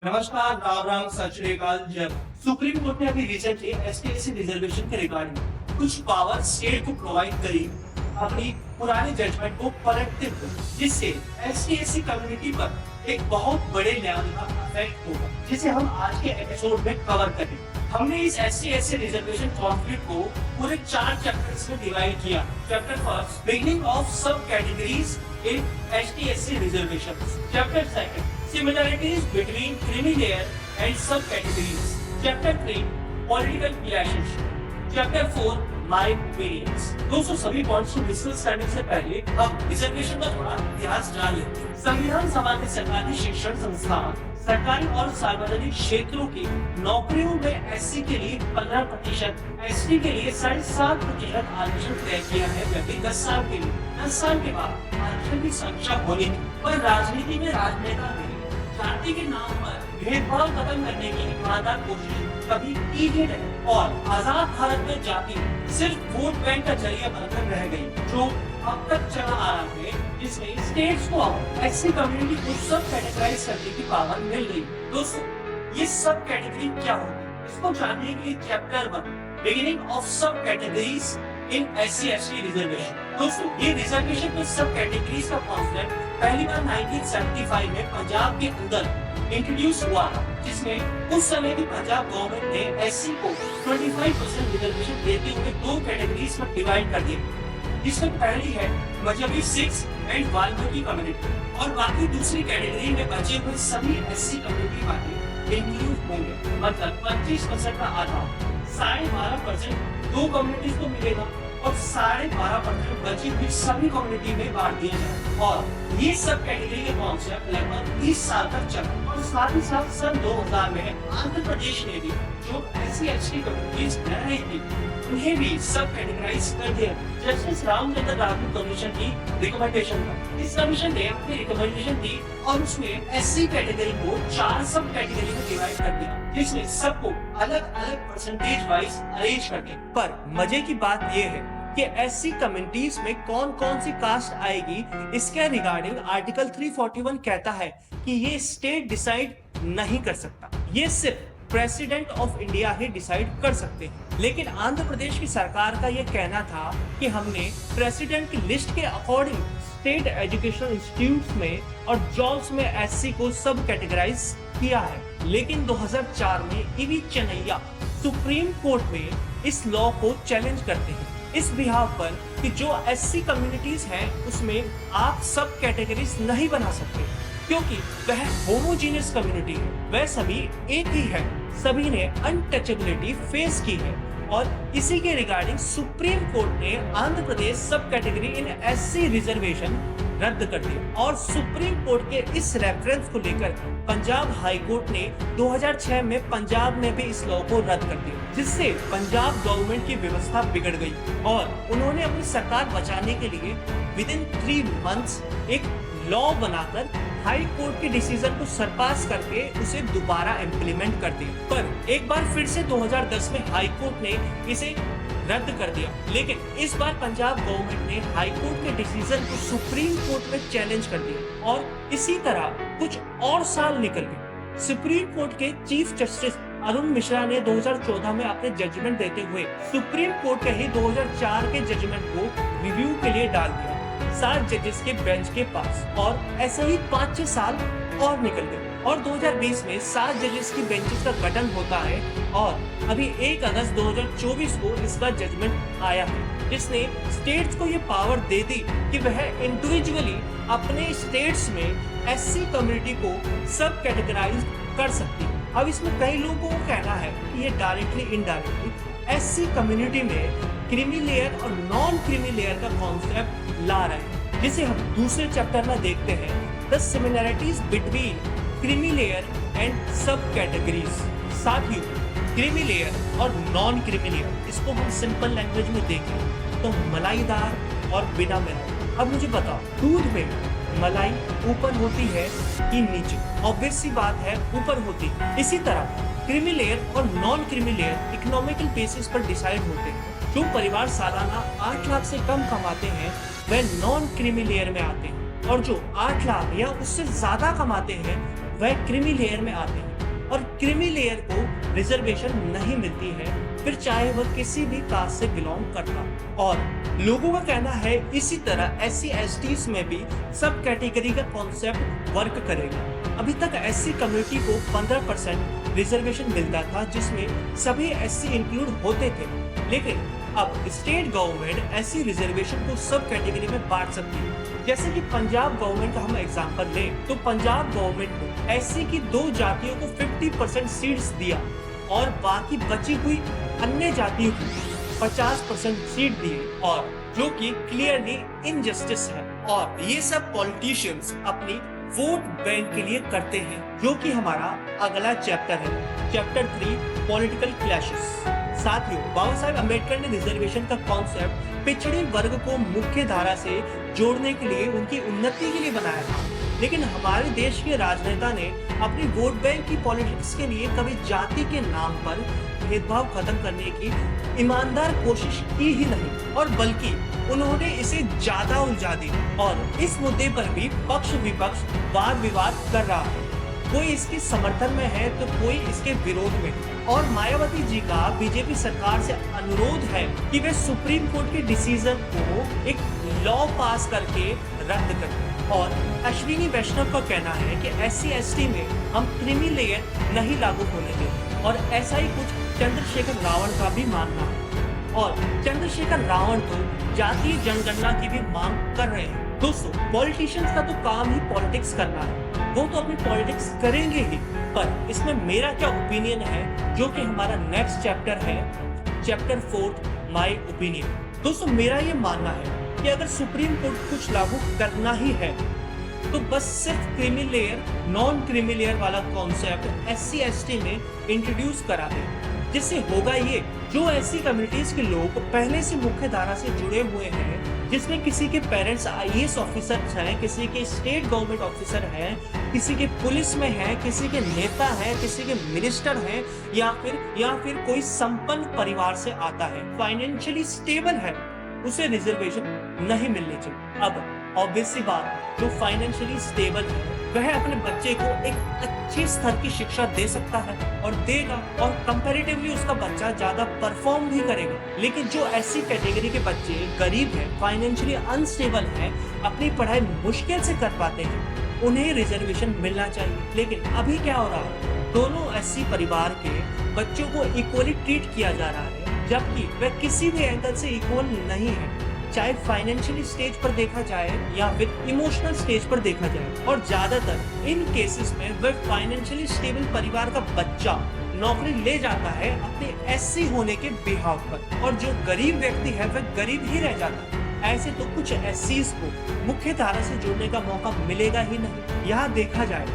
नमस्कार, राम राम, सत श्री अकाल, जय। सुप्रीम कोर्ट ने अभी रिसेंटली एसटीएससी रिजर्वेशन के रिगार्डिंग कुछ पावर स्टेट को प्रोवाइड करी अपनी पुराने जजमेंट को पलटते हुए, जिससे एसटीएससी कम्युनिटी पर एक बहुत बड़े लेवल का इफेक्ट होगा, जिसे हम आज के एपिसोड में कवर करेंगे। हमने इस एसटीएससी रिजर्वेशन कॉन्फ्लिक्ट को पूरे 4 चैप्टर्स में डिवाइड किया। Chapter first, beginning of sub categories in ST SC reservation. Chapter second, similarities between creamy layer and subcategories. Chapter 3, political relationship. Chapter 4, my opinions. दोस्तों, सभी पॉइंट्स को डिस्कस करने से पहले हम रिजर्वेशन का थोड़ा इतिहास जान लेते हैं। संविधान सभा ने सरकारी शिक्षण संस्थान, सरकारी और सार्वजनिक क्षेत्रों की नौकरियों में एससी के लिए 15%, एसटी के लिए 7.5% आरक्षण तय किया है, जबकि 10 साल के लिए 10 साल के बाद आरक्षण की संख्या होनी थी। पर राजनीति में राजनेता ने जाति के नाम पर भेदभाव खत्म करने की ईमानदार कोशिश कभी की ही नहीं, और आजाद भारत में जाति सिर्फ वोट बैंक का जरिया बनकर रह गई, जो अब तक चला आ रहा है, जिसमें स्टेट्स को अब एससी कम्युनिटी को सब कैटेगराइज करने की पावर मिल गई। दोस्तों, ये सब कैटेगरी क्या होगी, इसको जानने के लिए chapter 1, beginning of sub categories in SC/ST reservation. दोस्तों, ये रिजर्वेशन के सब कैटेगरीज का कॉन्सेप्ट पहली बार 1975 में पंजाब के अंदर इंट्रोड्यूस हुआ, जिसमें उस समय की पंजाब गवर्नमेंट ने एससी को 25% रिजर्वेशन देते हुए 2 कैटेगरीज में डिवाइड कर दिया, जिसमें पहली है मजहबी सिख्स एंड वाल्मीकि कम्युनिटी, और बाकी दूसरी कैटेगरी में बचे हुए सभी एससी कम्युनिटी वाले इंक्लूड होंगे। मतलब 25% का आधा 12.5% 2 कम्युनिटीज को मिलेगा और 12.5% बची हुई सभी कम्युनिटी में बांट दिया जाए। और ये सब कैटेगरी के कॉन्सेप्ट लगभग 30 साल तक चला, और साथ ही साथ सन 2000 में आंध्र प्रदेश ने भी जो SC/ST कम्युनिटीज रह रही थी, उन्हें भी सब कैटेगराइज कर दिया। जस्टिस रामचंद्र राठौर कमीशन की रिकमेंडेशन पर इस कमीशन ने अपनी रिकमेंडेशन दी और उसमें एससी कैटेगरी को 4 सब कैटेगरी में डिवाइड कर दिया, जिसमें सबको अलग अलग परसेंटेज वाइज अरेंज करके। पर मजे की बात यह है कि एससी कम्युनिटीज में कौन कौन सी कास्ट आएगी, इसके रिगार्डिंग आर्टिकल 341 कहता है कि ये स्टेट डिसाइड नहीं कर सकता, ये सिर्फ president of India he decide कर सकते हैं। लेकिन आंध्र प्रदेश की सरकार का यह कहना था कि हमने प्रेसिडेंट की लिस्ट के अकॉर्डिंग स्टेट एजुकेशनल इंस्टीट्यूट्स में और जॉब्स में एससी को सब कैटेगराइज किया है। लेकिन 2004 में ईवी चेन्नैया सुप्रीम कोर्ट में इस लॉ को चैलेंज करते हैं, इस बिहाफ पर कि जो एससी कम्युनिटीज हैं उसमें आप सब कैटेगरीज नहीं बना सकते, क्योंकि वह होमोजीनियस कम्युनिटी है, वह सभी एक ही है, सभी ने अनटचेबिलिटी फेस की है। और इसी के रिगार्डिंग सुप्रीम कोर्ट ने आंध्र प्रदेश सब कैटेगरी इन एससी रिजर्वेशन रद्द कर दिया, और सुप्रीम कोर्ट के इस रेफरेंस को लेकर पंजाब हाई कोर्ट ने 2006 में पंजाब में भी इस लॉ को रद्द कर दिया, जिससे पंजाब गवर्नमेंट की व्यवस्था बिगड़ गई और उन्होंने अपनी सरकार बचाने के लिए विदिन 3 मंथ्स एक लॉ बनाकर हाई कोर्ट के डिसीजन को सरपास करके उसे दोबारा इम्प्लीमेंट कर दिया। पर एक बार फिर से 2010 में हाई कोर्ट ने इसे रद्द कर दिया, लेकिन इस बार पंजाब गवर्नमेंट ने हाई कोर्ट के डिसीजन को सुप्रीम कोर्ट में चैलेंज कर दिया, और इसी तरह कुछ और साल निकल गए। सुप्रीम कोर्ट के चीफ जस्टिस अरुण मिश्रा ने 2014 में अपने जजमेंट देते हुए सुप्रीम कोर्ट के ही 2004 के जजमेंट को रिव्यू के लिए डाल दिया 7 जजेस के बेंच के पास, और ऐसे ही 5-6 साल और निकल गए, और 2020 में 7 जजेस की बेंचेस का गठन होता है, और अभी 1 अगस्त 2024 को इसका जजमेंट आया है, जिसने स्टेट्स को ये पावर दे दी कि वह इंडिविजुअली अपने स्टेट्स में एससी कम्युनिटी को सब कैटेगराइज कर सकती है। अब इसमें कई लोगों को कहना है कि ये डायरेक्टली इनडायरेक्टली एससी कम्युनिटी में क्रीमी लेयर और नॉन क्रीमी लेयर का कॉन्सेप्ट ला रहे हैं, जिसे हम दूसरे चैप्टर में देखते हैं, the similarities between creamy layer and सब कैटेगरीज। साथियों, क्रीमी लेयर और नॉन क्रीमी लेयर, इसको हम सिंपल लैंग्वेज में देखें तो मलाईदार और बिना मलाई। अब मुझे बताओ, दूध में मलाई ऊपर होती है कि नीचे? ऑब्वियस सी बात है, ऊपर होती है। इसी तरह क्रीमी लेयर और non creamy layer economical basis पर डिसाइड होते हैं। जो परिवार सालाना 8 लाख से कम कमाते हैं वह नॉन क्रीमी लेयर में आते हैं, और जो 8 लाख या उससे ज्यादा कमाते हैं वह क्रीमी लेयर में आते हैं। और क्रीमी लेयर को रिजर्वेशन नहीं मिलती है, फिर चाहे वह किसी भी कास्ट से बिलोंग करता। और लोगों का कहना है इसी तरह SC/STs में भी सब कैटेगरी का कॉन्सेप्ट वर्क करेगा। अभी तक SC कम्युनिटी को 15% रिजर्वेशन मिलता था, जिसमें सभी SC इंक्लूड होते थे, लेकिन अब स्टेट गवर्नमेंट ऐसी रिजर्वेशन को सब कैटेगरी में बांट सकती है। जैसे कि पंजाब गवर्नमेंट का हम एग्जांपल लें, तो पंजाब गवर्नमेंट ने SC की 2 जातियों को 50% सीट्स दिया और बाकी बची हुई अन्य जातियों को 50% सीट दिए, और जो कि क्लियरली इनजस्टिस है। और ये सब पॉलिटिशियंस अपनी वोट बैंक के लिए करते हैं, जो कि हमारा अगला चैप्टर है, चैप्टर 3 पॉलिटिकल क्लैशेस। साथियों, बाबा साहेब अम्बेडकर ने रिजर्वेशन का कॉन्सेप्ट पिछड़े वर्ग को मुख्य धारा से जोड़ने के लिए, उनकी उन्नति के लिए बनाया था, लेकिन हमारे देश के राजनेता ने अपनी वोट बैंक की पॉलिटिक्स के लिए कभी जाति के नाम पर भेदभाव खत्म करने की ईमानदार कोशिश की ही नहीं, और बल्कि उन्होंने इसे ज्यादा उलझा दिया। और इस मुद्दे पर भी पक्ष विपक्ष वाद विवाद कर रहा है, कोई इसके समर्थन में है तो कोई इसके विरोध में। और मायावती जी का बीजेपी सरकार से अनुरोध है कि वे सुप्रीम कोर्ट के डिसीजन को एक लॉ पास करके रद्द करें। और अश्विनी वैष्णव का कहना है कि SC/ST में हम क्रीमी लेयर नहीं लागू होने दें, और ऐसा ही कुछ चंद्रशेखर रावण का भी मानना है। और चंद्रशेखर रावण तो जातीय जनगणना की भी मांग कर रहे हैं। दोस्तों, पॉलिटिशियंस का तो काम ही पॉलिटिक्स करना है, वो तो अपनी पॉलिटिक्स करेंगे ही, पर इसमें मेरा क्या ओपिनियन है, जो कि हमारा नेक्स्ट चैप्टर है, चैप्टर 4 माय ओपिनियन। दोस्तों, मेरा ये मानना है कि अगर सुप्रीम कोर्ट कुछ लागू करना ही है तो बस सिर्फ creamy layer, non creamy layer वाला कॉन्सेप्ट SC/ST में इंट्रोड्यूस करा दे, जिससे होगा ये, जो ऐसी कम्युनिटीज के लोग पहले से मुख्य धारा से जुड़े हुए हैं, जिसमें किसी के पेरेंट्स IAS ऑफिसर्स हैं, किसी के स्टेट गवर्नमेंट ऑफिसर हैं, किसी के पुलिस में हैं, किसी के नेता हैं, किसी के मिनिस्टर हैं, या फिर कोई संपन्न परिवार से आता है, फाइनेंशियली स्टेबल है, उसे रिजर्वेशन नहीं मिलनी चाहिए। अब ऑब्वियस सी बात, जो फाइनेंशियली स्टेबल है वह अपने बच्चे को एक अच्छे स्तर की शिक्षा दे सकता है और देगा, और कंपैरेटिवली उसका बच्चा ज्यादा परफॉर्म भी करेगा। लेकिन जो ऐसी कैटेगरी के बच्चे गरीब हैं, फाइनेंशियली अनस्टेबल हैं, अपनी पढ़ाई मुश्किल से कर पाते हैं, उन्हें रिजर्वेशन मिलना चाहिए। लेकिन अभी क्या हो रहा है, दोनों SC परिवार के बच्चों को इक्वली ट्रीट किया जा रहा है, जबकि वह किसी भी एंगल से इक्वल नहीं है, चाहे फाइनेंशियली स्टेज पर देखा जाए या फिर इमोशनल स्टेज पर देखा जाए। और ज्यादातर इन केसेस में वह फाइनेंशियली स्टेबल परिवार का बच्चा नौकरी ले जाता है अपने SC होने के बिहाव पर, और जो गरीब व्यक्ति है वह गरीब ही रह जाता है। ऐसे तो कुछ SCs को मुख्य धारा से जोड़ने का मौका मिलेगा ही नहीं। यहाँ देखा जाए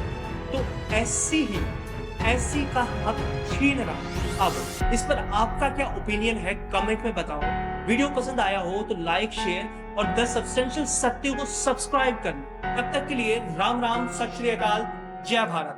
तो SC का हक छीन रहा। अब इस पर आपका क्या ओपिनियन है, कमेंट में बताओ। वीडियो पसंद आया हो तो लाइक, शेयर और द सब्सटेंशियल सत्य को सब्सक्राइब करना। तब तक के लिए राम राम, सत श्री अकाल, जय भारत।